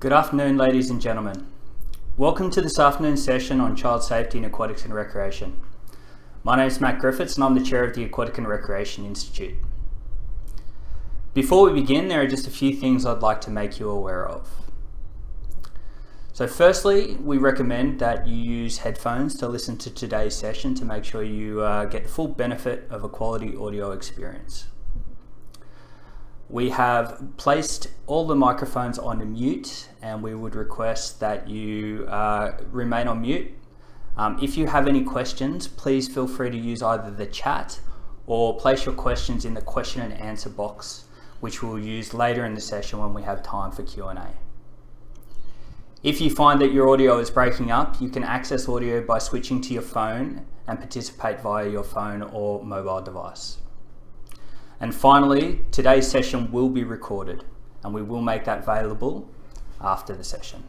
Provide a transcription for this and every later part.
Good afternoon, ladies and gentlemen. Welcome to this afternoon's session on child safety in aquatics and recreation. My name is Matt Griffiths and I'm the chair of the Aquatic and Recreation Institute. Before we begin, there are just a few things I'd like to make you aware of. So firstly, we recommend that you use headphones to listen to today's session to make sure you get the full benefit of a quality audio experience. We have placed all the microphones on mute and we would request that you remain on mute. If you have any questions, please feel free to use either the chat or place your questions in the question and answer box, which we'll use later in the session when we have time for Q&A. If you find that your audio is breaking up, you can access audio by switching to your phone and participate via your phone or mobile device. And finally, today's session will be recorded and we will make that available after the session.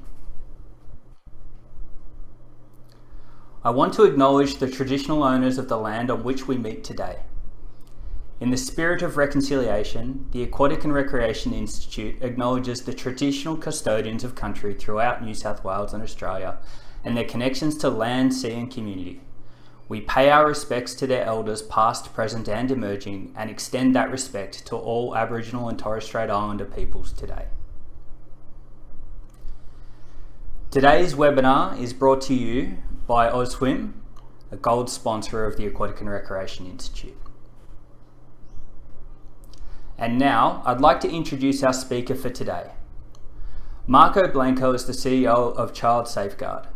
I want to acknowledge the traditional owners of the land on which we meet today. In the spirit of reconciliation, the Aquatic and Recreation Institute acknowledges the traditional custodians of country throughout New South Wales and Australia and their connections to land, sea and community. We pay our respects to their elders past, present and emerging and extend that respect to all Aboriginal and Torres Strait Islander peoples today. Today's webinar is brought to you by OzSwim, a gold sponsor of the Aquatic and Recreation Institute. And now I'd like to introduce our speaker for today. Marco Blanco is the CEO of Child Safeguard.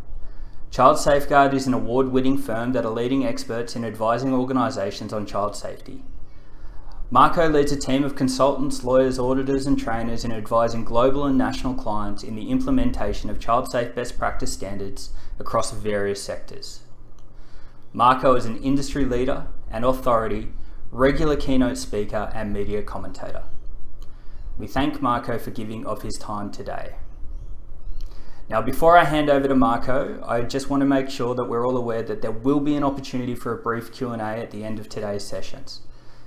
Child Safeguard is an award-winning firm that are leading experts in advising organisations on child safety. Marco leads a team of consultants, lawyers, auditors and trainers in advising global and national clients in the implementation of child safe best practice standards across various sectors. Marco is an industry leader and authority, regular keynote speaker and media commentator. We thank Marco for giving of his time today. Now, before I hand over to Marco, I just want to make sure that we're all aware that there will be an opportunity for a brief Q&A at the end of today's sessions.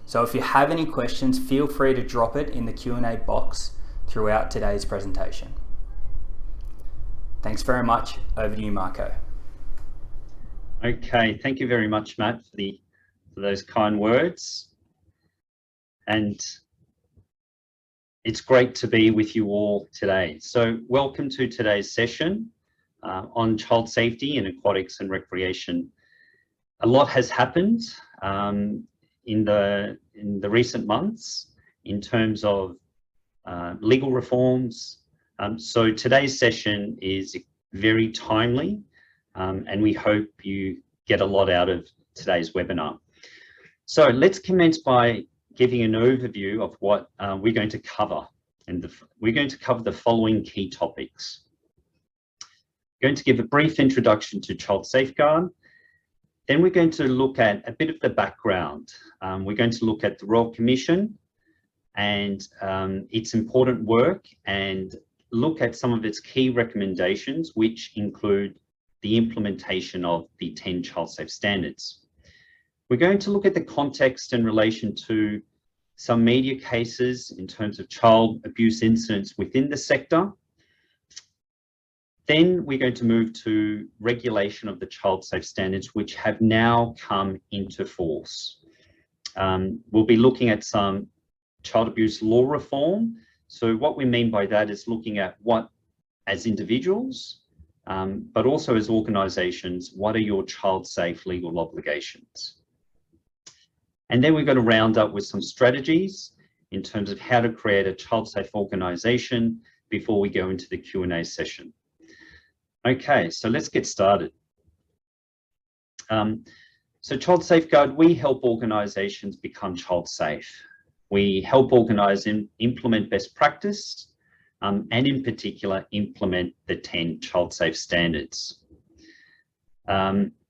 So if you have any questions, feel free to drop it in the Q&A box throughout today's presentation. Thanks very much. Over to you, Marco. Okay, thank you very much, Matt, for those kind words. And it's great to be with you all today. So welcome to today's session on child safety in aquatics and recreation. A lot has happened in the recent months in terms of legal reforms. So today's session is very timely and we hope you get a lot out of today's webinar. So let's commence by giving an overview of what we're going to cover. And we're going to cover the following key topics. I'm going to give a brief introduction to Child Safeguard. Then we're going to look at a bit of the background. We're going to look at the Royal Commission and its important work and look at some of its key recommendations, which include the implementation of the 10 child safe standards. We're going to look at the context in relation to some media cases in terms of child abuse incidents within the sector. Then we're going to move to regulation of the child safe standards, which have now come into force. We'll be looking at some child abuse law reform. So what we mean by that is looking at what, as individuals, but also as organisations, what are your child safe legal obligations? And then we're going to round up with some strategies in terms of how to create a child safe organisation before we go into the Q&A session. Okay, so let's get started. So Child Safeguard, we help organisations become child safe. We help organise implement best practice and in particular implement the 10 child safe standards.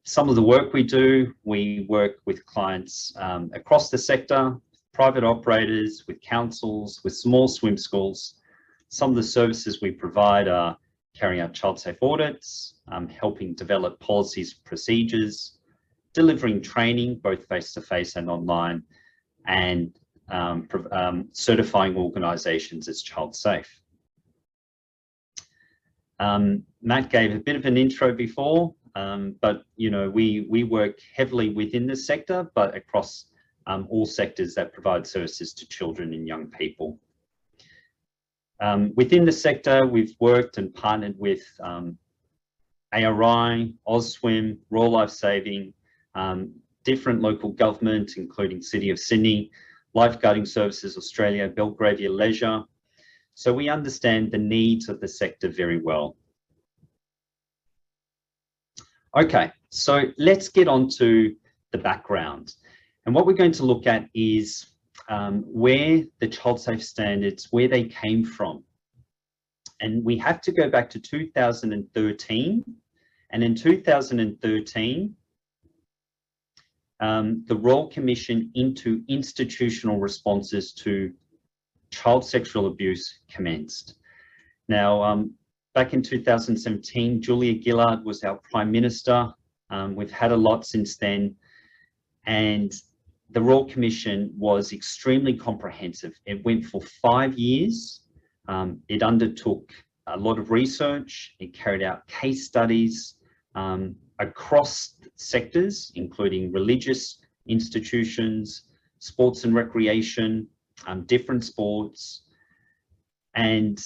Some of the work we do, we work with clients across the sector, private operators, with councils, with small swim schools. Some of the services we provide are carrying out child safe audits, helping develop policies, procedures, delivering training, both face-to-face and online, and certifying organisations as child safe. Matt gave a bit of an intro before, but we work heavily within the sector, but across all sectors that provide services to children and young people. Within the sector, we've worked and partnered with ARI, Ausswim, Royal Life Saving, different local government, including City of Sydney, Lifeguarding Services Australia, Belgravia Leisure. So we understand the needs of the sector very well. Okay, so let's get on to the background. And what we're going to look at is where the child safe standards, where they came from. And we have to go back to 2013. And in 2013, the Royal Commission into Institutional Responses to Child Sexual Abuse commenced. Now, back in 2017, Julia Gillard was our Prime Minister. We've had a lot since then. And the Royal Commission was extremely comprehensive. It went for 5 years. It undertook a lot of research. It carried out case studies across sectors, including religious institutions, sports and recreation, different sports, and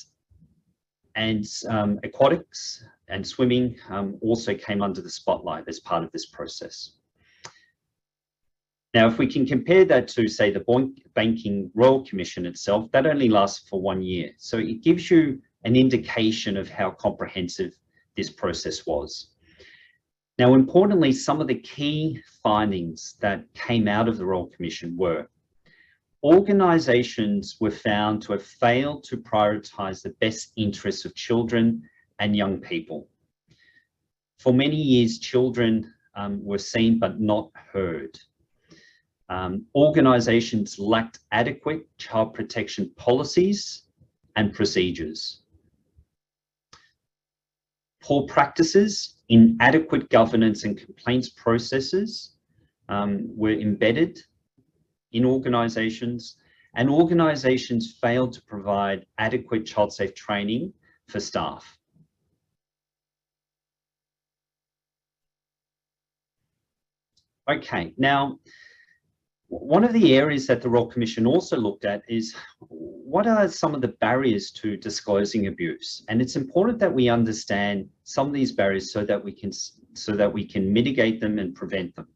aquatics and swimming also came under the spotlight as part of this process. Now, if we can compare that to, say, the Banking Royal Commission itself, that only lasts for 1 year. So it gives you an indication of how comprehensive this process was. Now, importantly, some of the key findings that came out of the Royal Commission were organisations were found to have failed to prioritise the best interests of children and young people. For many years, children were seen but not heard. Organisations lacked adequate child protection policies and procedures. Poor practices, inadequate governance and complaints processes were embedded in organisations, and organisations failed to provide adequate child safe training for staff. Okay, now, one of the areas that the Royal Commission also looked at is what are some of the barriers to disclosing abuse? And it's important that we understand some of these barriers so that we can mitigate them and prevent them.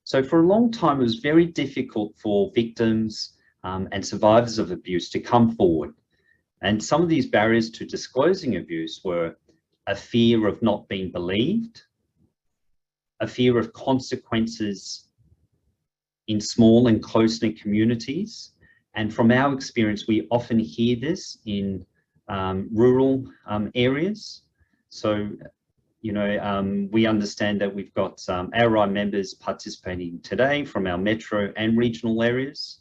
So for a long time, it was very difficult for victims and survivors of abuse to come forward. And some of these barriers to disclosing abuse were a fear of not being believed, a fear of consequences in small and close-knit communities. And from our experience, we often hear this in rural areas. So, we understand that we've got ARI members participating today from our metro and regional areas.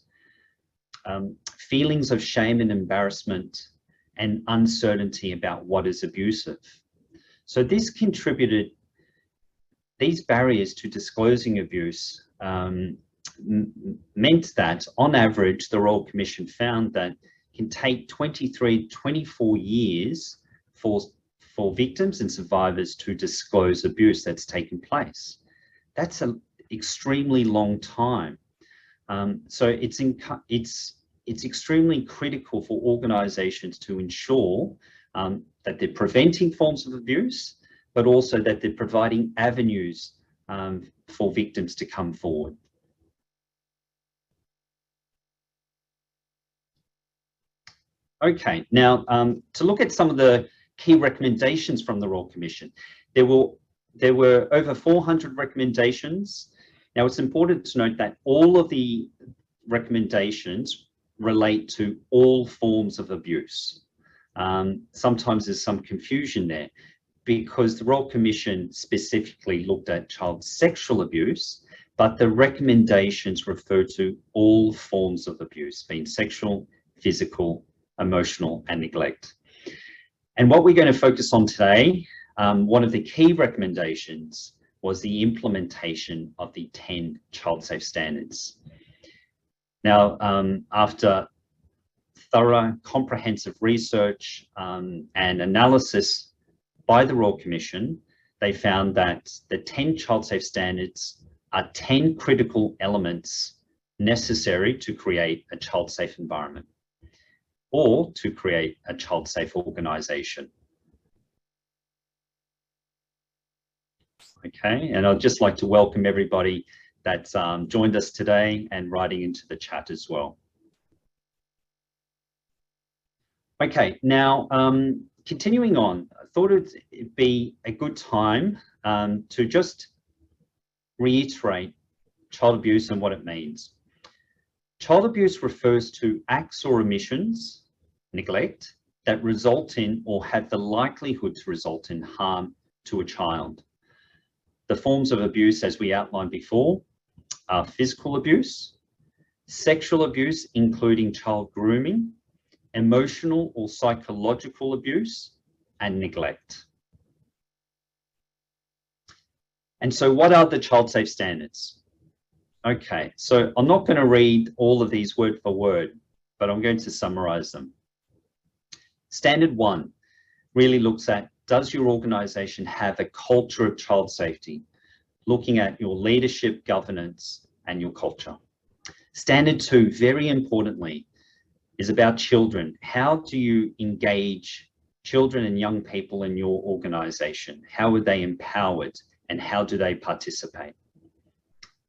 Feelings of shame and embarrassment and uncertainty about what is abusive. So this contributed, these barriers to disclosing abuse meant that on average, the Royal Commission found that it can take 23, 24 years for victims and survivors to disclose abuse that's taken place. That's an extremely long time. So it's extremely critical for organisations to ensure that they're preventing forms of abuse, but also that they're providing avenues for victims to come forward. Okay, now to look at some of the key recommendations from the Royal Commission. There were over 400 recommendations. Now it's important to note that all of the recommendations relate to all forms of abuse. Sometimes there's some confusion there because the Royal Commission specifically looked at child sexual abuse, but the recommendations refer to all forms of abuse, being sexual, physical, emotional, and neglect. And what we're going to focus on today, one of the key recommendations was the implementation of the 10 child safe standards. Now, after thorough, comprehensive research and analysis by the Royal Commission, they found that the 10 child safe standards are 10 critical elements necessary to create a child safe environment or to create a child safe organisation. Okay, and I'd just like to welcome everybody that's joined us today and writing into the chat as well. Okay, now continuing on, I thought it'd be a good time to just reiterate child abuse and what it means. Child abuse refers to acts or omissions, neglect, that result in or have the likelihood to result in harm to a child. The forms of abuse, as we outlined before, are physical abuse, sexual abuse, including child grooming, emotional or psychological abuse, and neglect. And so what are the child safe standards? Okay, so I'm not going to read all of these word for word, but I'm going to summarize them. Standard 1 really looks at, does your organization have a culture of child safety? Looking at your leadership, governance, and your culture. Standard 2, very importantly, is about children. How do you engage children and young people in your organization? How are they empowered and how do they participate?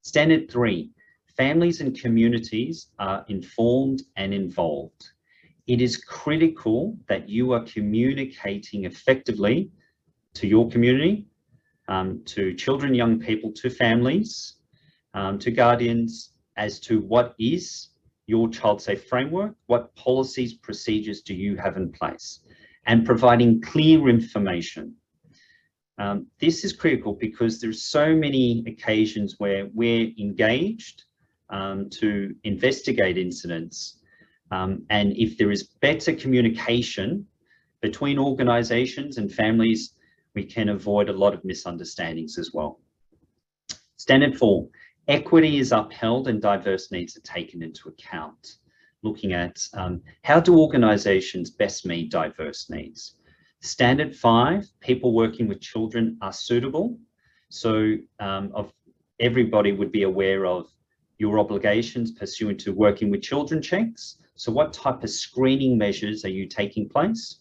Standard 3, families and communities are informed and involved. It is critical that you are communicating effectively to your community, to children, young people, to families, to guardians, as to what is your child safe framework, what policies, procedures do you have in place, and providing clear information. This is critical because there's so many occasions where we're engaged to investigate incidents, and if there is better communication between organizations and families, we can avoid a lot of misunderstandings as well. Standard 4, equity is upheld and diverse needs are taken into account. Looking at how do organizations best meet diverse needs. Standard 5, people working with children are suitable. So everybody would be aware of your obligations pursuant to working with children checks. So what type of screening measures are you taking place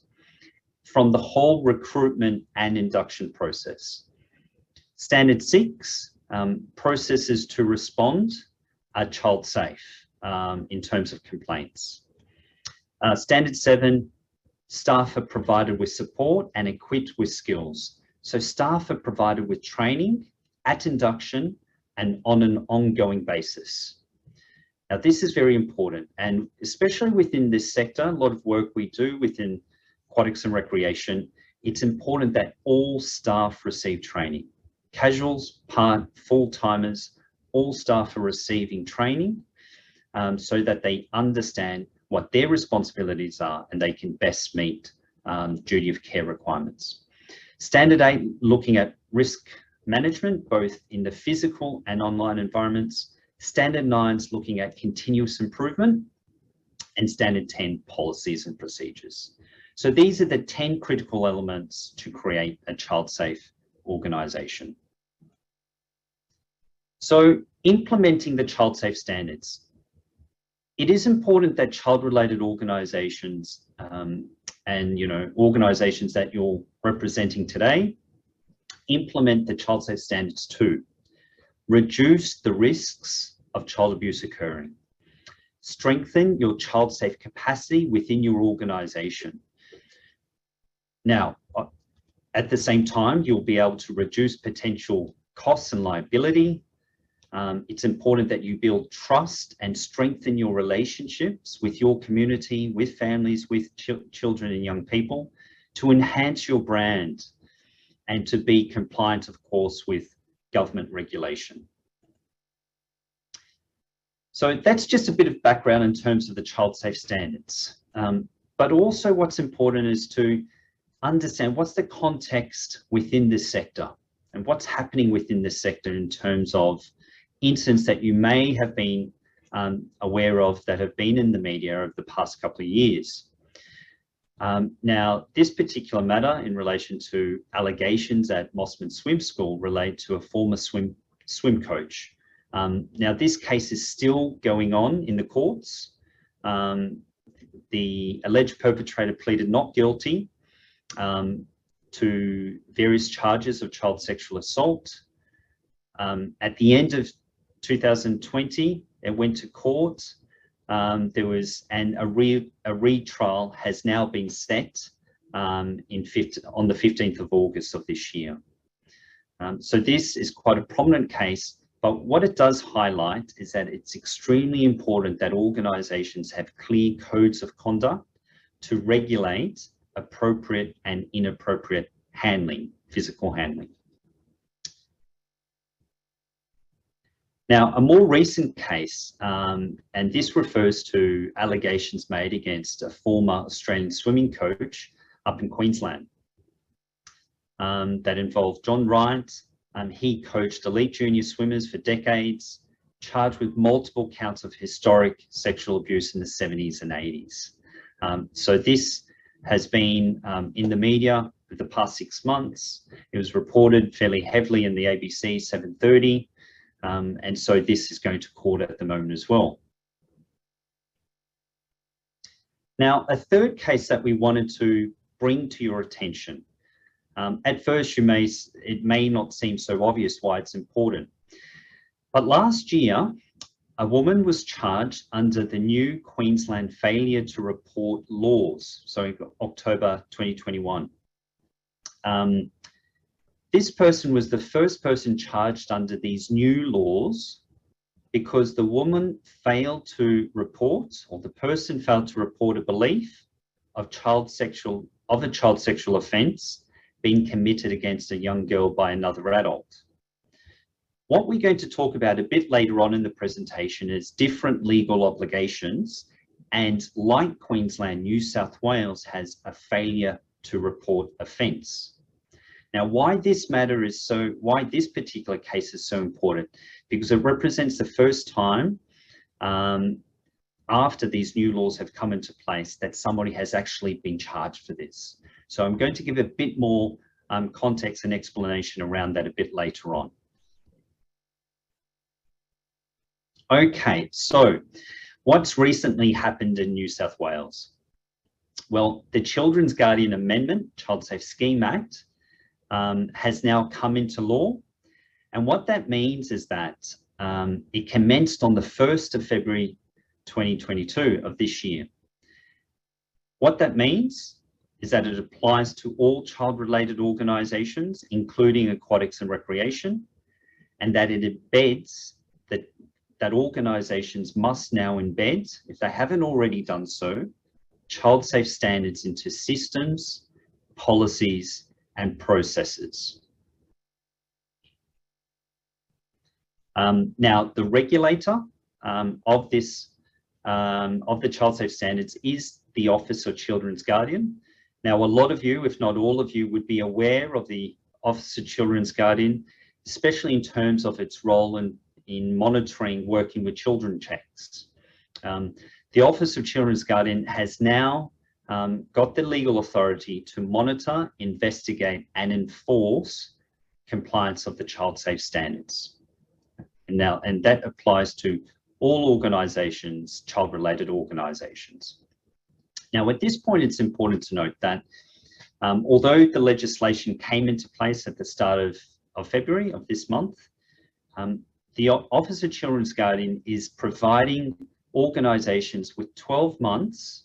from the whole recruitment and induction process? Standard 6, processes to respond are child safe in terms of complaints. Standard 7, staff are provided with support and equipped with skills. So staff are provided with training at induction and on an ongoing basis. Now this is very important, and especially within this sector, a lot of work we do within Aquatics and Recreation, it's important that all staff receive training. Casuals, part, full-timers, all staff are receiving training so that they understand what their responsibilities are and they can best meet duty of care requirements. Standard 8, looking at risk management, both in the physical and online environments. Standard 9 is looking at continuous improvement, and Standard 10, policies and procedures. So these are the 10 critical elements to create a child-safe organisation. So implementing the child-safe standards. It is important that child-related organisations and organisations that you're representing today implement the child-safe standards too. Reduce the risks of child abuse occurring. Strengthen your child-safe capacity within your organisation. Now, at the same time, you'll be able to reduce potential costs and liability. It's important that you build trust and strengthen your relationships with your community, with families, with children and young people to enhance your brand and to be compliant, of course, with government regulation. So that's just a bit of background in terms of the child safe standards. But also what's important is to understand what's the context within this sector and what's happening within this sector in terms of incidents that you may have been aware of that have been in the media over the past couple of years. Now, this particular matter in relation to allegations at Mossman Swim School relate to a former swim coach. Now, this case is still going on in the courts. The alleged perpetrator pleaded not guilty to various charges of child sexual assault. At the end of 2020, it went to court. There was a retrial has now been set on the 15th of August of this year. So this is quite a prominent case, but what it does highlight is that it's extremely important that organisations have clear codes of conduct to regulate appropriate and inappropriate handling, physical handling. Now, a more recent case, and this refers to allegations made against a former Australian swimming coach up in Queensland that involved John Wright. He coached elite junior swimmers for decades, charged with multiple counts of historic sexual abuse in the 70s and 80s. So this has been in the media for the past 6 months. It was reported fairly heavily in the ABC 7:30. And so this is going to court at the moment as well. Now, a third case that we wanted to bring to your attention. At first, it may not seem so obvious why it's important. But last year, a woman was charged under the new Queensland failure to report laws, so October 2021. This person was the first person charged under these new laws because the woman failed to report, or the person failed to report a belief of a child sexual offence being committed against a young girl by another adult. What we're going to talk about a bit later on in the presentation is different legal obligations, and like Queensland, New South Wales has a failure to report offence. Now, why this particular case is so important? Because it represents the first time after these new laws have come into place that somebody has actually been charged for this. So I'm going to give a bit more context and explanation around that a bit later on. Okay, so what's recently happened in New South Wales? Well, the Children's Guardian Amendment, Child Safe Scheme Act, has now come into law. And what that means is that it commenced on the 1st of February 2022 of this year. What that means is that it applies to all child-related organisations, including Aquatics and Recreation, and that it embeds that organisations must now embed, if they haven't already done so, child safe standards into systems, policies, and processes. Now, the regulator of the child safe standards is the Office of Children's Guardian. Now, a lot of you, if not all of you, would be aware of the Office of Children's Guardian, especially in terms of its role in monitoring working with children checks. The Office of Children's Guardian has now got the legal authority to monitor, investigate, and enforce compliance of the child safe standards. And that applies to all organisations, child-related organisations. Now, at this point, it's important to note that although the legislation came into place at the start of February of this month, the Office of Children's Guardian is providing organisations with 12 months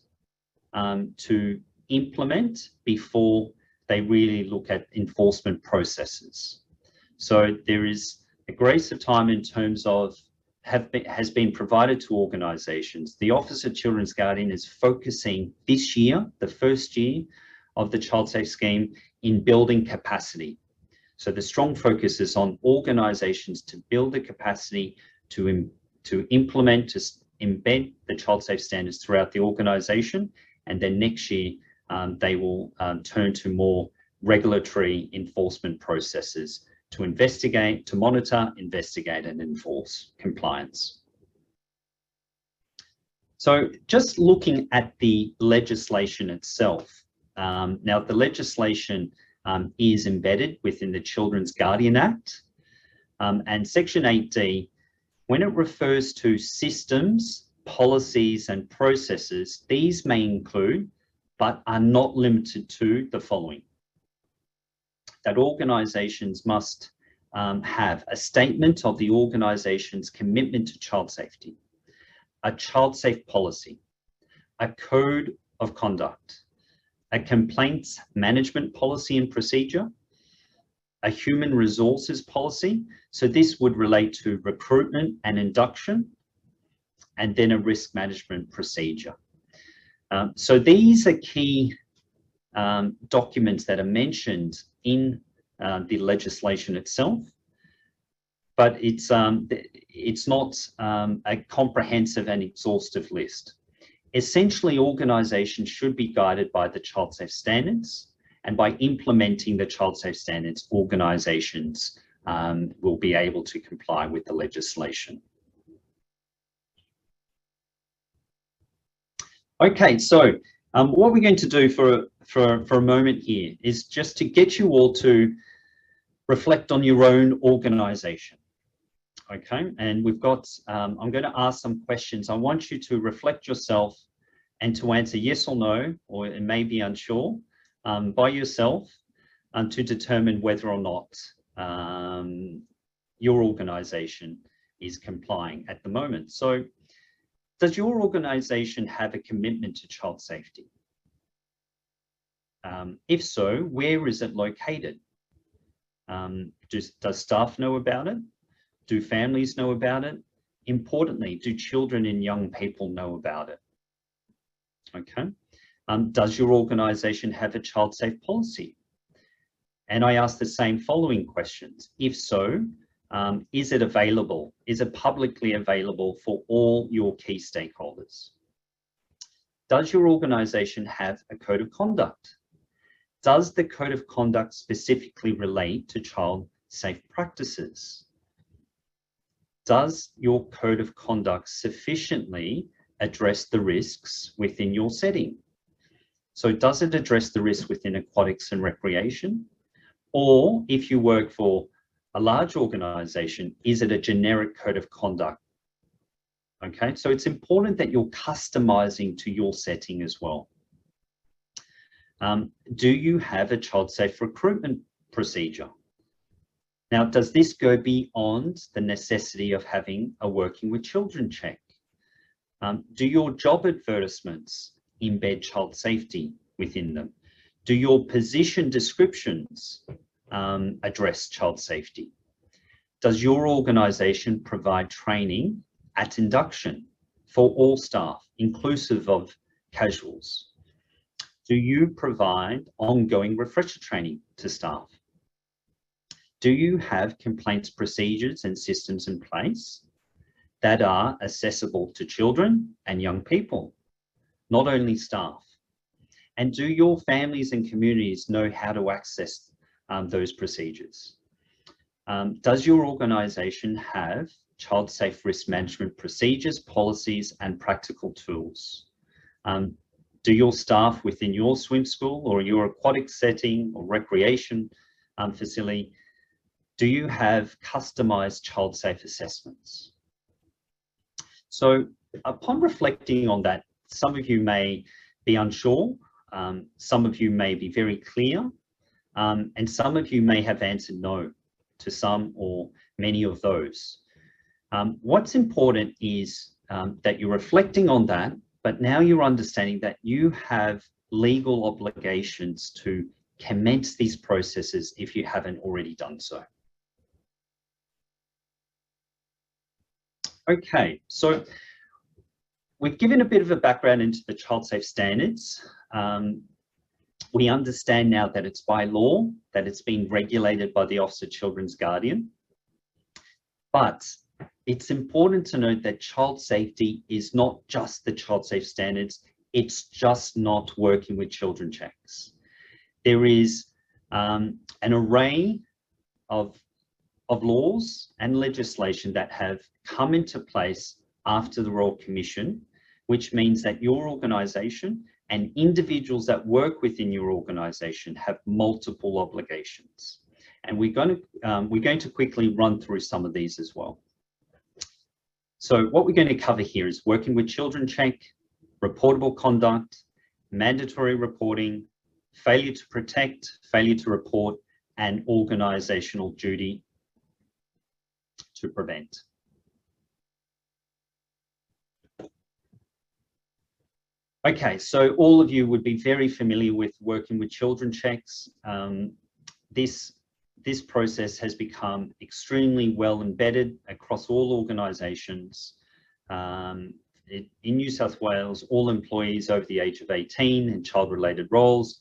to implement before they really look at enforcement processes. So there is a grace of time in terms of has been provided to organisations. The Office of Children's Guardian is focusing this year, the first year of the Child Safe Scheme, in building capacity. So the strong focus is on organisations to build the capacity to implement, to embed the child safe standards throughout the organisation, and then next year they will turn to more regulatory enforcement processes to investigate, to monitor, investigate, and enforce compliance. So just looking at the legislation itself, now the legislation is embedded within the Children's Guardian Act, and Section 8D, when it refers to systems, policies and processes, these may include, but are not limited to, the following. That organisations must have a statement of the organisation's commitment to child safety, a child safe policy, a code of conduct, a complaints management policy and procedure, a human resources policy. So this would relate to recruitment and induction, and then a risk management procedure. So these are key documents that are mentioned in the legislation itself, but it's not a comprehensive and exhaustive list. Essentially, organisations should be guided by the child safe standards, and by implementing the child safe standards, organisations will be able to comply with the legislation. Okay, so what we're going to do for a moment here is just to get you all to reflect on your own organisation. Okay, and we've got, I'm going to ask some questions. I want you to reflect yourself and to answer yes or no, or it may be unsure, by yourself, to determine whether or not your organisation is complying at the moment. So, does your organisation have a commitment to child safety? If so, where is it located? Does staff know about it? Do families know about it? Importantly, do children and young people know about it? Okay. Does your organisation have a child safe policy? And I ask the same following questions. If so, is it available? Is it publicly available for all your key stakeholders? Does your organisation have a code of conduct? Does the code of conduct specifically relate to child safe practices? Does your code of conduct sufficiently address the risks within your setting? So does it address the risk within aquatics and recreation? Or if you work for a large organisation, is it a generic code of conduct? Okay, so it's important that you're customising to your setting as well. Do you have a child safe recruitment procedure? Now, does this go beyond the necessity of having a working with children check? Do your job advertisements embed child safety within them? Do your position descriptions address child safety? Does your organisation provide training at induction for all staff, inclusive of casuals? Do you provide ongoing refresher training to staff? Do you have complaints procedures and systems in place that are accessible to children and young people, not only staff? And do your families and communities know how to access those procedures? Does your organisation have child safe risk management procedures, policies and practical tools? Do your staff within your swim school or your aquatic setting or recreation facility, do you have customised child safe assessments? So upon reflecting on that, some of you may be unsure, some of you may be very clear, and some of you may have answered no to some or many of those. What's important is that you're reflecting on that, but now you're understanding that you have legal obligations to commence these processes if you haven't already done so. Okay, so we've given a bit of a background into the child safe standards. We understand now that it's by law, that it's being regulated by the Office of Children's Guardian. But it's important to note that child safety is not just the child safe standards, it's just not working with children checks. There is an array of laws and legislation that have come into place after the Royal Commission which means that your organization and individuals that work within your organization have multiple obligations. And we're going to quickly run through some of these as well. So what we're going to cover here is working with children check, reportable conduct, mandatory reporting, failure to protect, failure to report, and organizational duty to prevent. Okay, so all of you would be very familiar with working with children checks. This process has become extremely well embedded across all organisations. In New South Wales, all employees over the age of 18 in child-related roles,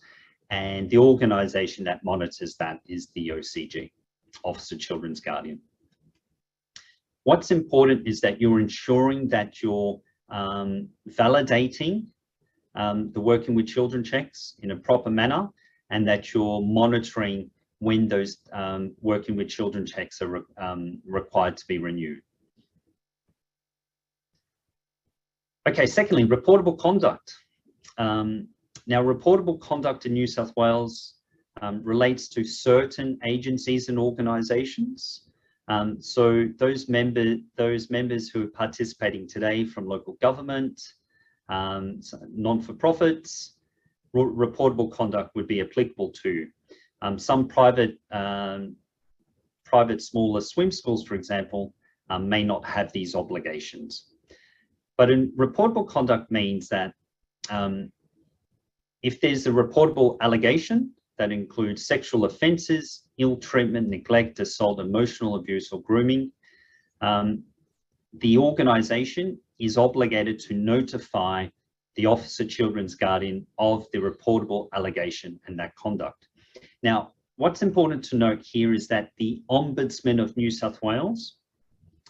and the organisation that monitors that is the OCG, Officer Children's Guardian. What's important is that you're ensuring that you're validating the working with children checks in a proper manner, and that you're monitoring when those working with children checks are required to be renewed. Okay, secondly, reportable conduct. Now, reportable conduct in New South Wales relates to certain agencies and organisations. So those members who are participating today from local government, non-for-profits, reportable conduct would be applicable to. Some private smaller swim schools, for example, may not have these obligations. But in reportable conduct means that if there's a reportable allegation that includes sexual offences, ill treatment, neglect, assault, emotional abuse, or grooming, the organisation is obligated to notify the Officer Children's Guardian of the reportable allegation and that conduct. Now, what's important to note here is that the Ombudsman of New South Wales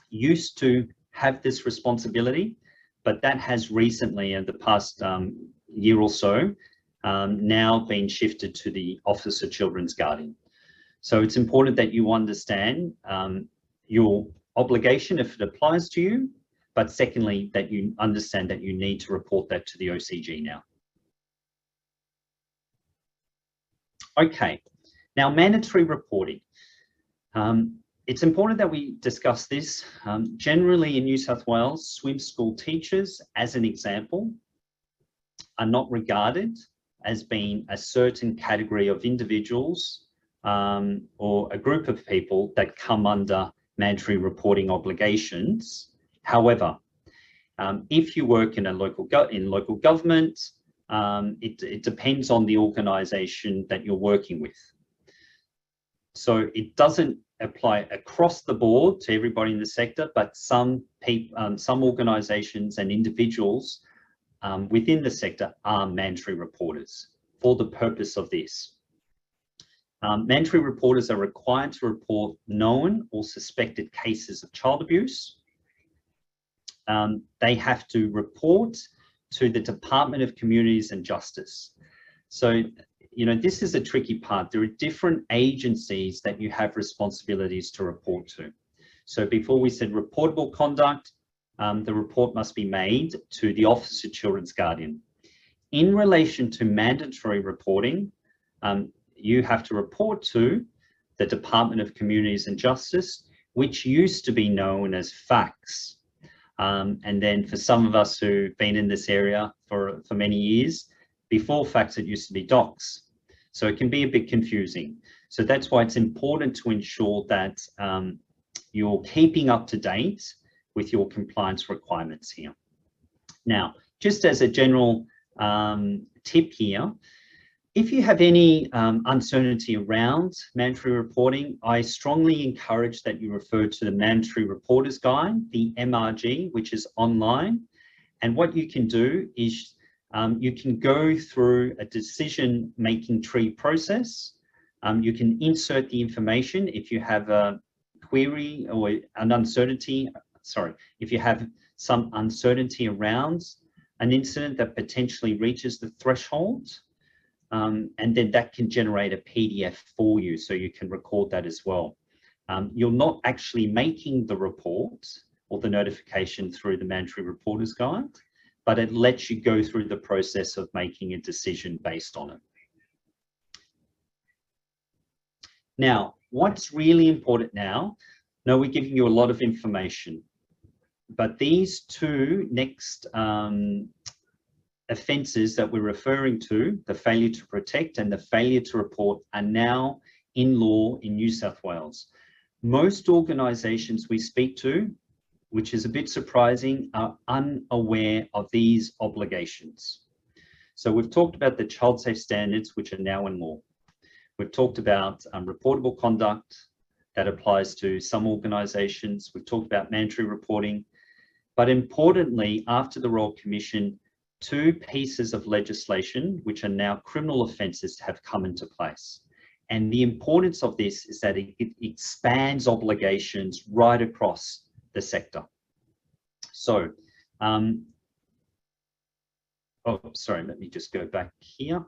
used to have this responsibility, but that has recently, in the past year or so, now been shifted to the Officer Children's Guardian. So it's important that you understand your obligation if it applies to you, but secondly, that you understand that you need to report that to the OCG now. Okay, now mandatory reporting. It's important that we discuss this. Generally in New South Wales, swim school teachers, as an example, are not regarded as being a certain category of individuals or a group of people that come under mandatory reporting obligations. However, if you work in local government, it depends on the organisation that you're working with. So it doesn't apply across the board to everybody in the sector, but some organisations and individuals within the sector are mandatory reporters for the purpose of this. Mandatory reporters are required to report known or suspected cases of child abuse. They have to report to the Department of Communities and Justice. So, you know, this is a tricky part. There are different agencies that you have responsibilities to report to. So before we said reportable conduct, the report must be made to the Officer Children's Guardian. In relation to mandatory reporting, you have to report to the Department of Communities and Justice, which used to be known as FACS. And then for some of us who've been in this area for many years, before FACS, it used to be DOCS. So it can be a bit confusing. So that's why it's important to ensure that you're keeping up to date with your compliance requirements here. Now, just as a general tip here, if you have any uncertainty around mandatory reporting, I strongly encourage that you refer to the Mandatory Reporters Guide, the MRG, which is online. And what you can do is you can go through a decision-making tree process. You can insert the information if you have a query or an uncertainty, if you have some uncertainty around an incident that potentially reaches the threshold. And then that can generate a PDF for you, so you can record that as well. You're not actually making the report or the notification through the Mandatory Reporters Guide, but it lets you go through the process of making a decision based on it. Now, what's really important now, we're giving you a lot of information, but these two next offences that we're referring to, the failure to protect and the failure to report, are now in law in New South Wales. Most organisations we speak to, which is a bit surprising, are unaware of these obligations. So we've talked about the child safe standards, which are now in law. We've talked about reportable conduct that applies to some organisations. We've talked about mandatory reporting. But importantly, after the Royal Commission, two pieces of legislation, which are now criminal offences, have come into place. And the importance of this is that it expands obligations right across the sector. So, let me just go back here.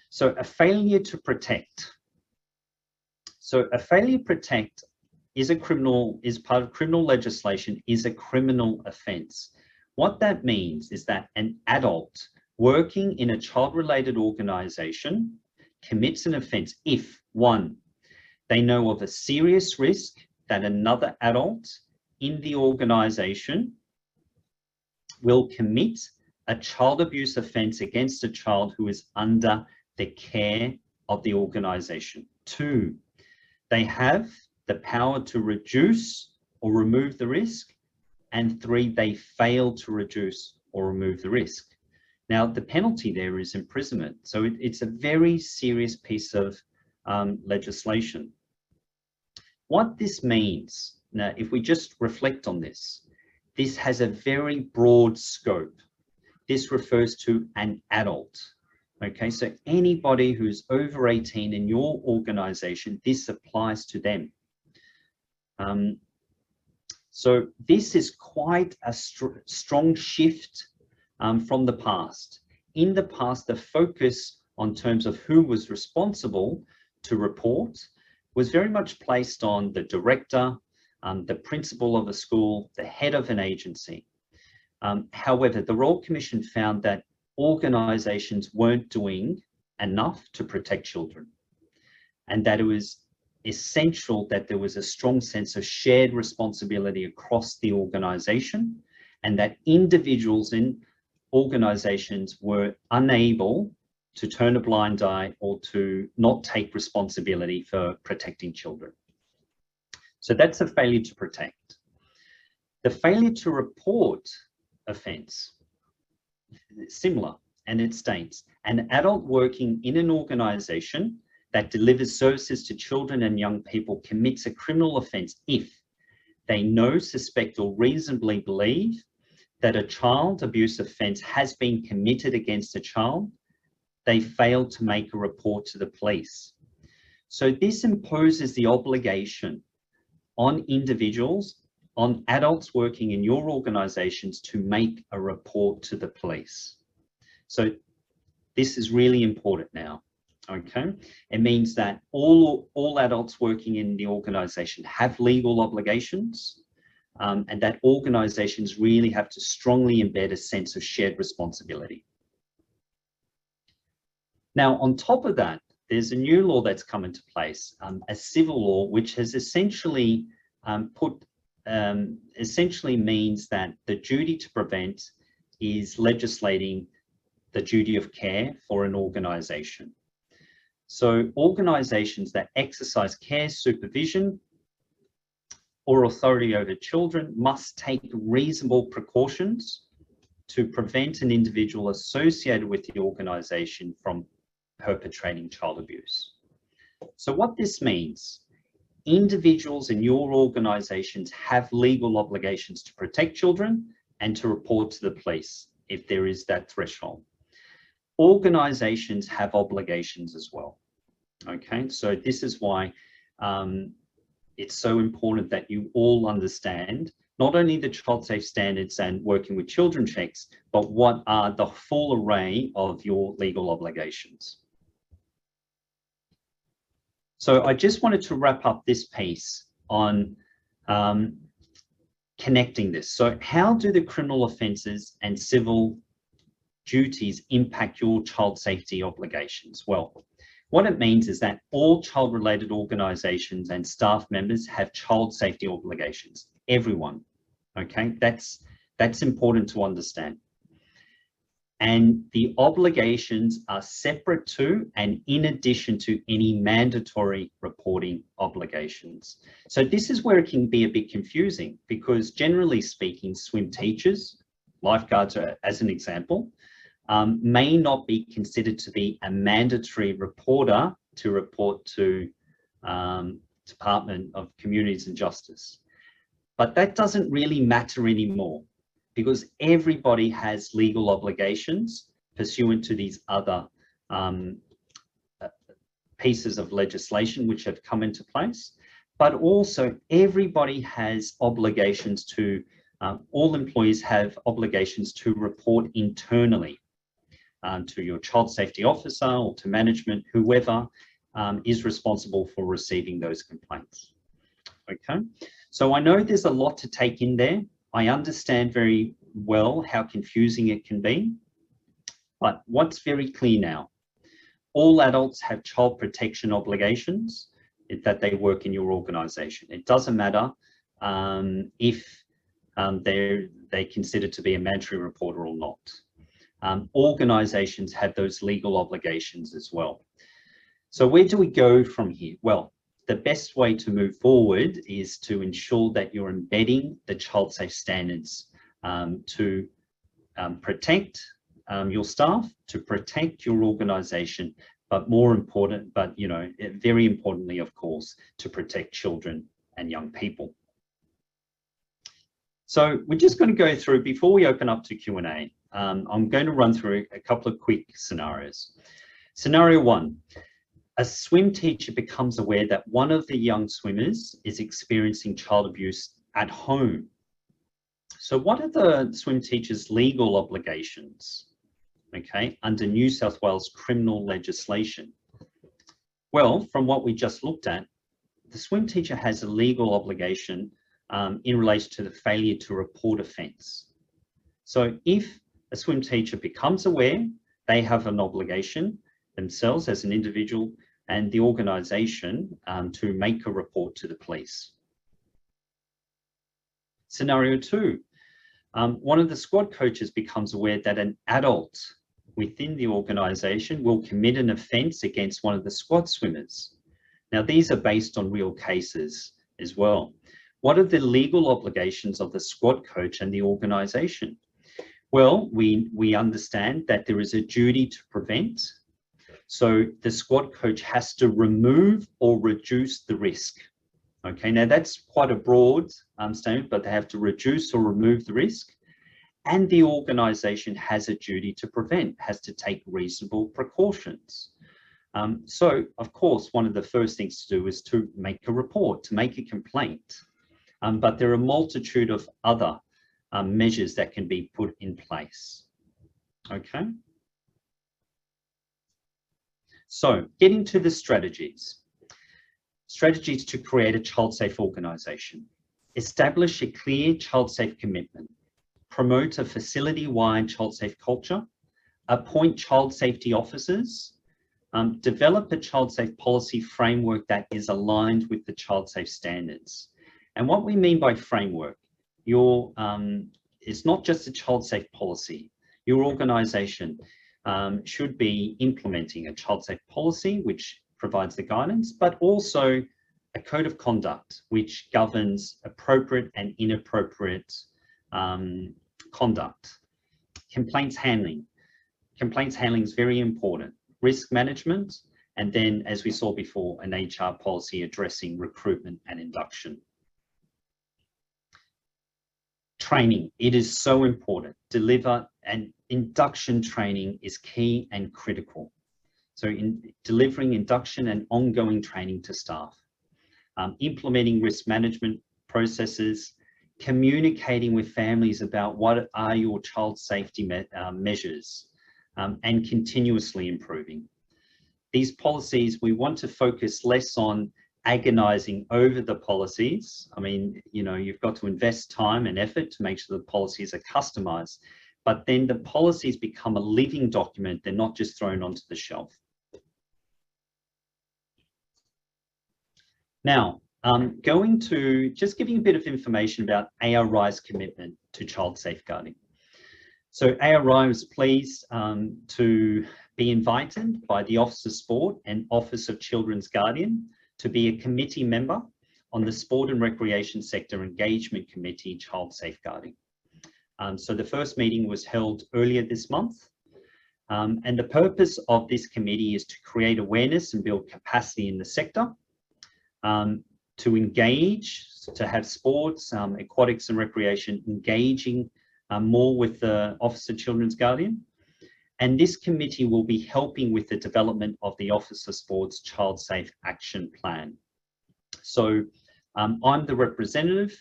So a failure to protect. So a failure to protect is part of criminal legislation, is a criminal offence. What that means is that an adult working in a child-related organisation commits an offence if, one, they know of a serious risk that another adult in the organisation will commit a child abuse offence against a child who is under the care of the organisation. Two, they have the power to reduce or remove the risk. And three, they fail to reduce or remove the risk. Now, the penalty there is imprisonment. So it's a very serious piece of legislation. What this means, now, if we just reflect on this, this has a very broad scope. This refers to an adult. Okay, so anybody who's over 18 in your organisation, this applies to them. So this is quite a strong shift from the past. In the past, the focus on terms of who was responsible to report was very much placed on the director, the principal of a school, the head of an agency. However, the Royal Commission found that organisations weren't doing enough to protect children, and that it was essential that there was a strong sense of shared responsibility across the organisation, and that individuals in organisations were unable to turn a blind eye or to not take responsibility for protecting children. So that's a failure to protect. The failure to report offence, similar, and it states, an adult working in an organisation that delivers services to children and young people commits a criminal offence if they know, suspect, or reasonably believe that a child abuse offence has been committed against a child, they fail to make a report to the police. So this imposes the obligation on individuals, on adults working in your organisations, to make a report to the police. So this is really important now. Okay, it means that all adults working in the organisation have legal obligations, and that organisations really have to strongly embed a sense of shared responsibility. Now, on top of that, there's a new law that's come into place, a civil law, which has essentially essentially means that the duty to prevent is legislating the duty of care for an organisation. So organisations that exercise care, supervision, or authority over children must take reasonable precautions to prevent an individual associated with the organisation from perpetrating child abuse. So what this means, individuals in your organisations have legal obligations to protect children and to report to the police if there is that threshold. Organisations have obligations as well. Okay, so this is why it's so important that you all understand not only the child safe standards and working with children checks, but what are the full array of your legal obligations. So I just wanted to wrap up this piece on connecting this. So how do the criminal offences and civil duties impact your child safety obligations? Well, what it means is that all child-related organizations and staff members have child safety obligations. Everyone, okay? That's important to understand. And the obligations are separate to and in addition to any mandatory reporting obligations. So this is where it can be a bit confusing, because generally speaking, swim teachers, lifeguards as an example, may not be considered to be a mandatory reporter to report to Department of Communities and Justice. But that doesn't really matter anymore, because everybody has legal obligations pursuant to these other pieces of legislation which have come into place. But also everybody has obligations to, all employees have obligations to report internally to your child safety officer or to management, whoever is responsible for receiving those complaints. Okay, so I know there's a lot to take in there. I understand very well how confusing it can be, but what's very clear now, all adults have child protection obligations that they work in your organization. It doesn't matter if they're considered to be a mandatory reporter or not. Organizations have those legal obligations as well. So where do we go from here? Well, the best way to move forward is to ensure that you're embedding the child safe standards to protect your staff, to protect your organization, but more important, but very importantly, of course, to protect children and young people. So we're just going to go through, before we open up to Q&A, I'm going to run through a couple of quick scenarios. Scenario one. A swim teacher becomes aware that one of the young swimmers is experiencing child abuse at home. So what are the swim teacher's legal obligations, okay, under New South Wales criminal legislation? Well, from what we just looked at, the swim teacher has a legal obligation in relation to the failure to report offence. So if a swim teacher becomes aware, they have an obligation themselves as an individual and the organisation to make a report to the police. Scenario two, one of the squad coaches becomes aware that an adult within the organisation will commit an offence against one of the squad swimmers. Now, these are based on real cases as well. What are the legal obligations of the squad coach and the organisation? Well, we understand that there is a duty to prevent. So the squad coach has to remove or reduce the risk. Okay, now that's quite a broad statement, but they have to reduce or remove the risk. And the organisation has a duty to prevent, has to take reasonable precautions. So, of course, one of the first things to do is to make a report, to make a complaint. But there are a multitude of other measures that can be put in place. Okay. So getting to the strategies. Strategies to create a child safe organisation. Establish a clear child safe commitment. Promote a facility-wide child safe culture. Appoint child safety officers. Develop a child safe policy framework that is aligned with the child safe standards. And what we mean by framework, it's not just a child safe policy. Your organisation should be implementing a child safe policy which provides the guidance, but also a code of conduct which governs appropriate and inappropriate conduct. Complaints handling. Complaints handling is very important. Risk management, and then, as we saw before, an HR policy addressing recruitment and induction. Training, it is so important. Deliver, and induction training is key and critical. So in delivering induction and ongoing training to staff, implementing risk management processes, communicating with families about what are your child safety measures, and continuously improving. These policies, we want to focus less on agonizing over the policies. I mean, you've got to invest time and effort to make sure the policies are customized, but then the policies become a living document. They're not just thrown onto the shelf. Now, going to just giving a bit of information about ARI's commitment to child safeguarding. So ARI was pleased to be invited by the Office of Sport and Office of Children's Guardian to be a committee member on the Sport and Recreation Sector Engagement Committee Child Safeguarding. So the first meeting was held earlier this month. And the purpose of this committee is to create awareness and build capacity in the sector, to engage, to have sports, aquatics and recreation engaging more with the Office of Children's Guardian. And this committee will be helping with the development of the Office of Sport's Child Safe Action Plan. So I'm the representative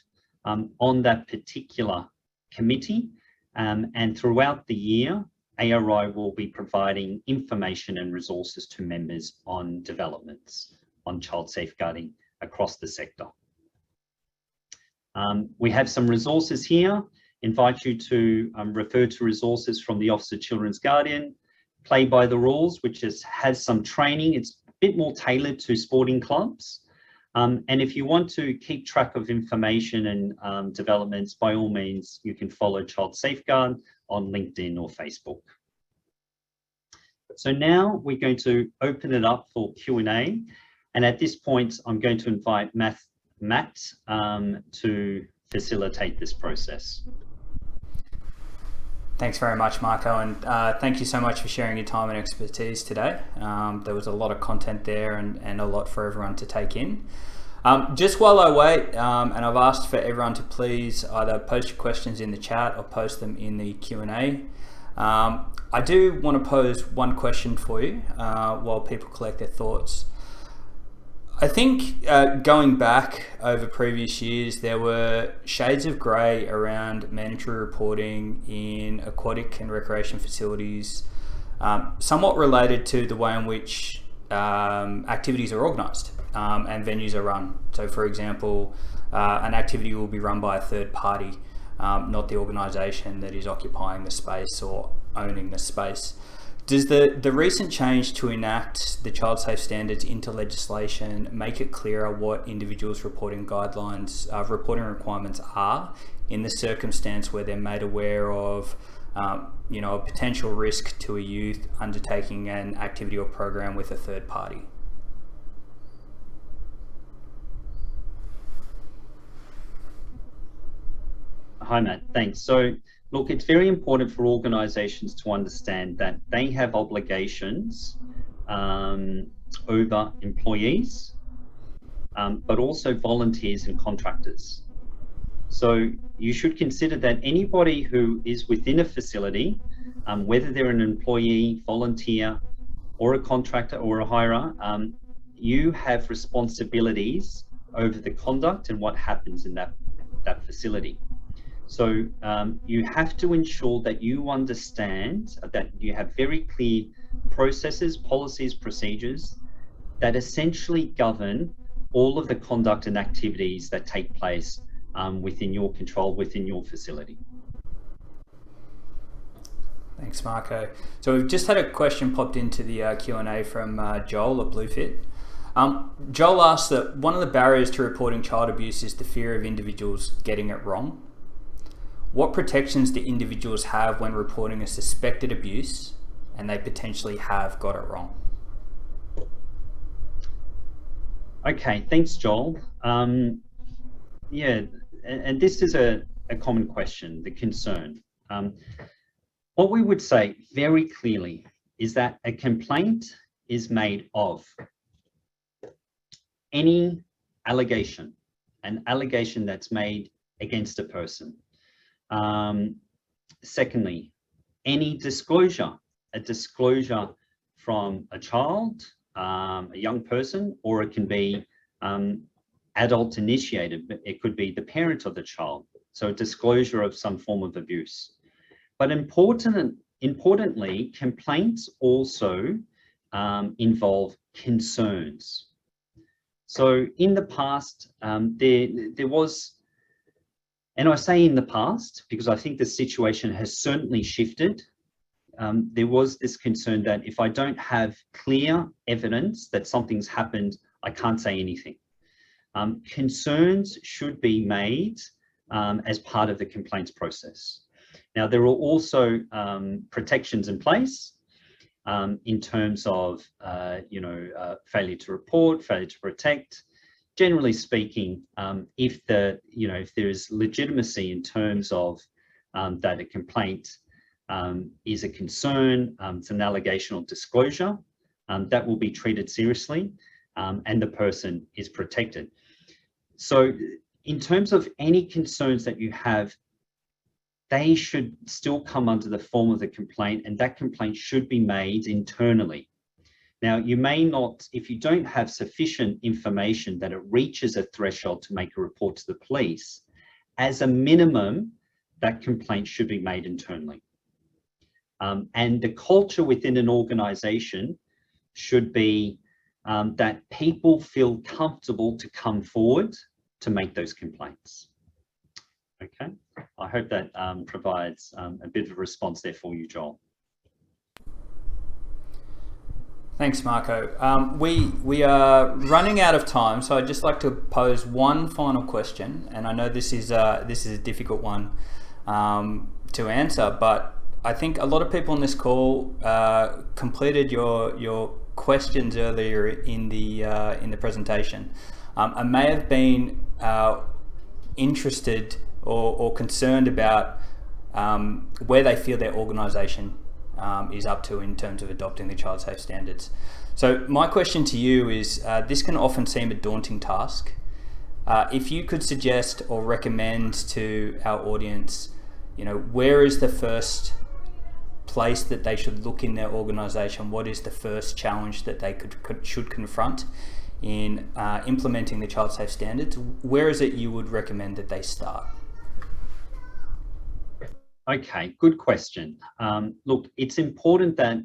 on that particular committee, and throughout the year, ARI will be providing information and resources to members on developments on child safeguarding across the sector. We have some resources here. Invite you to refer to resources from the Office of Children's Guardian, Play by the Rules, which has some training. It's a bit more tailored to sporting clubs. And if you want to keep track of information and developments, by all means, you can follow Child Safeguard on LinkedIn or Facebook. So now we're going to open it up for Q&A. And at this point, I'm going to invite Matt to facilitate this process. Thanks very much, Marco, and thank you so much for sharing your time and expertise today. There was a lot of content there and a lot for everyone to take in. Just while I wait, and I've asked for everyone to please either post your questions in the chat or post them in the Q&A. I do want to pose one question for you while people collect their thoughts. I think going back over previous years, there were shades of grey around mandatory reporting in aquatic and recreation facilities, somewhat related to the way in which activities are organised and venues are run. So for example, an activity will be run by a third party, not the organisation that is occupying the space or owning the space. Does the recent change to enact the child safe standards into legislation make it clearer what individuals' reporting guidelines, reporting requirements are in the circumstance where they're made aware of, a potential risk to a youth undertaking an activity or program with a third party? Hi, Matt. Thanks. So, look, it's very important for organisations to understand that they have obligations over employees, but also volunteers and contractors. So you should consider that anybody who is within a facility, whether they're an employee, volunteer, or a contractor or a hirer, you have responsibilities over the conduct and what happens in that facility. So you have to ensure that you understand that you have very clear processes, policies, procedures that essentially govern all of the conduct and activities that take place within your control, within your facility. Thanks, Marco. So we've just had a question popped into the Q&A from Joel at Bluefit. Joel asked that one of the barriers to reporting child abuse is the fear of individuals getting it wrong. What protections do individuals have when reporting a suspected abuse and they potentially have got it wrong? Okay, thanks, Joel. Yeah, and this is a common question, the concern. What we would say very clearly is that a complaint is made of any allegation, an allegation that's made against a person. Secondly, any disclosure, a disclosure from a child, a young person, or it can be adult initiated, but it could be the parent of the child. So a disclosure of some form of abuse. But importantly, complaints also involve concerns. So in the past, there was And I say in the past, because I think the situation has certainly shifted. There was this concern that if I don't have clear evidence that something's happened, I can't say anything. Concerns should be made as part of the complaints process. Now, there are also protections in place in terms of, failure to report, failure to protect. Generally speaking, if there is legitimacy in terms of that a complaint is a concern, it's an allegation or disclosure, that will be treated seriously, and the person is protected. So in terms of any concerns that you have, they should still come under the form of the complaint, and that complaint should be made internally. Now, you may not, if you don't have sufficient information that it reaches a threshold to make a report to the police, as a minimum, that complaint should be made internally. And the culture within an organization should be that people feel comfortable to come forward to make those complaints. Okay, I hope that provides a bit of a response there for you, Joel. Thanks, Marco. We are running out of time, so I'd just like to pose one final question, and I know this is a difficult one to answer, but I think a lot of people on this call completed your questions earlier in the presentation. I may have been interested or concerned about where they feel their organisation is up to in terms of adopting the child safe standards. So my question to you is, this can often seem a daunting task. If you could suggest or recommend to our audience, where is the first place that they should look in their organisation? What is the first challenge that they should confront in implementing the child safe standards? Where is it you would recommend that they start? Okay, good question. Look, it's important that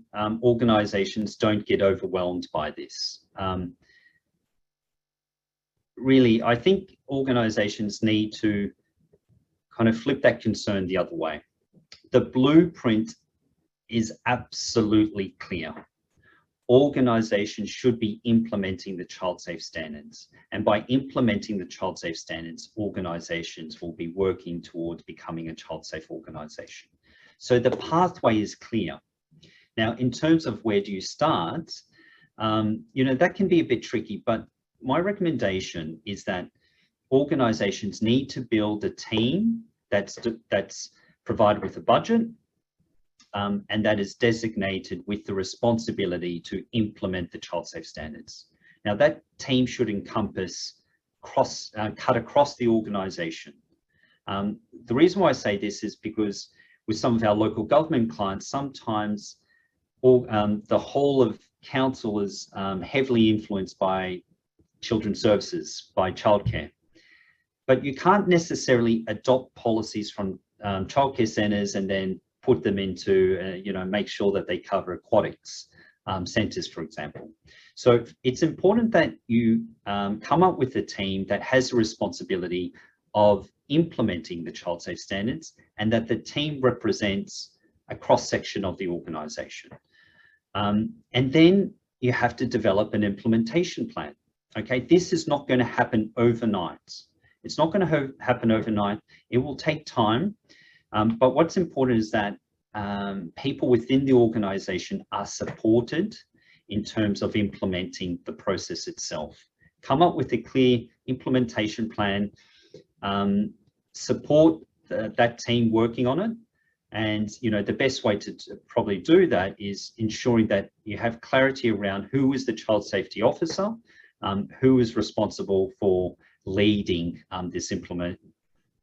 organisations don't get overwhelmed by this. Really, I think organisations need to kind of flip that concern the other way. The blueprint is absolutely clear. Organisations should be implementing the child safe standards, and by implementing the child safe standards, organisations will be working towards becoming a child safe organisation. So the pathway is clear. Now, in terms of where do you start, that can be a bit tricky, but my recommendation is that organisations need to build a team that's provided with a budget, and that is designated with the responsibility to implement the child safe standards. Now, that team should encompass cut across the organisation. The reason why I say this is because with some of our local government clients, sometimes the whole of council is heavily influenced by children's services, by childcare. But you can't necessarily adopt policies from childcare centres and then put them into, make sure that they cover aquatics centres, for example. So it's important that you come up with a team that has a responsibility of implementing the child safe standards, and that the team represents a cross-section of the organisation. And then you have to develop an implementation plan. Okay, this is not going to happen overnight. It's not going to happen overnight. It will take time. But what's important is that people within the organisation are supported in terms of implementing the process itself. Come up with a clear implementation plan, support that team working on it. And the best way to probably do that is ensuring that you have clarity around who is the child safety officer, who is responsible for leading this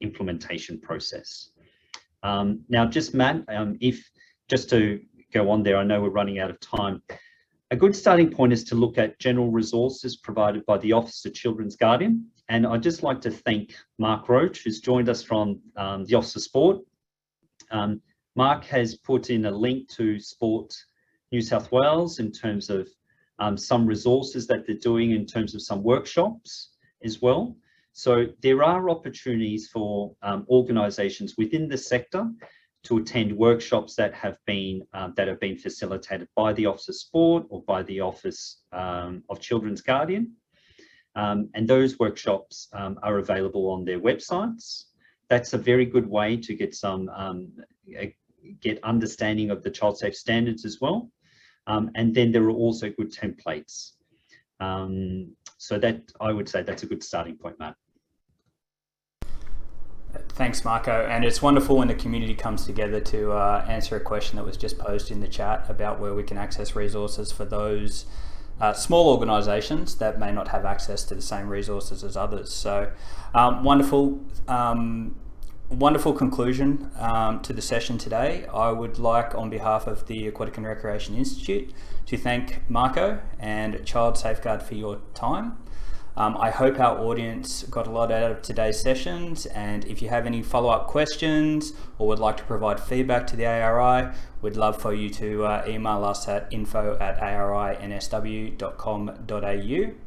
implementation process. Now, just Matt, just to go on there, I know we're running out of time. A good starting point is to look at general resources provided by the Office of Children's Guardian. And I'd just like to thank Mark Roach, who's joined us from the Office of Sport. Mark has put in a link to Sport New South Wales in terms of some resources that they're doing in terms of some workshops as well. So there are opportunities for organisations within the sector to attend workshops that have been facilitated by the Office of Sport or by the Office of Children's Guardian. And those workshops are available on their websites. That's a very good way to get some get understanding of the child safe standards as well. And then there are also good templates. So that, I would say, that's a good starting point, Matt. Thanks, Marco. And it's wonderful when the community comes together to answer a question that was just posed in the chat about where we can access resources for those small organisations that may not have access to the same resources as others. So wonderful conclusion to the session today. I would like, on behalf of the Aquatic and Recreation Institute, to thank Marco and Child Safeguard for your time. I hope our audience got a lot out of today's sessions, and if you have any follow-up questions or would like to provide feedback to the ARI, we'd love for you to email us at info@arinsw.com.au.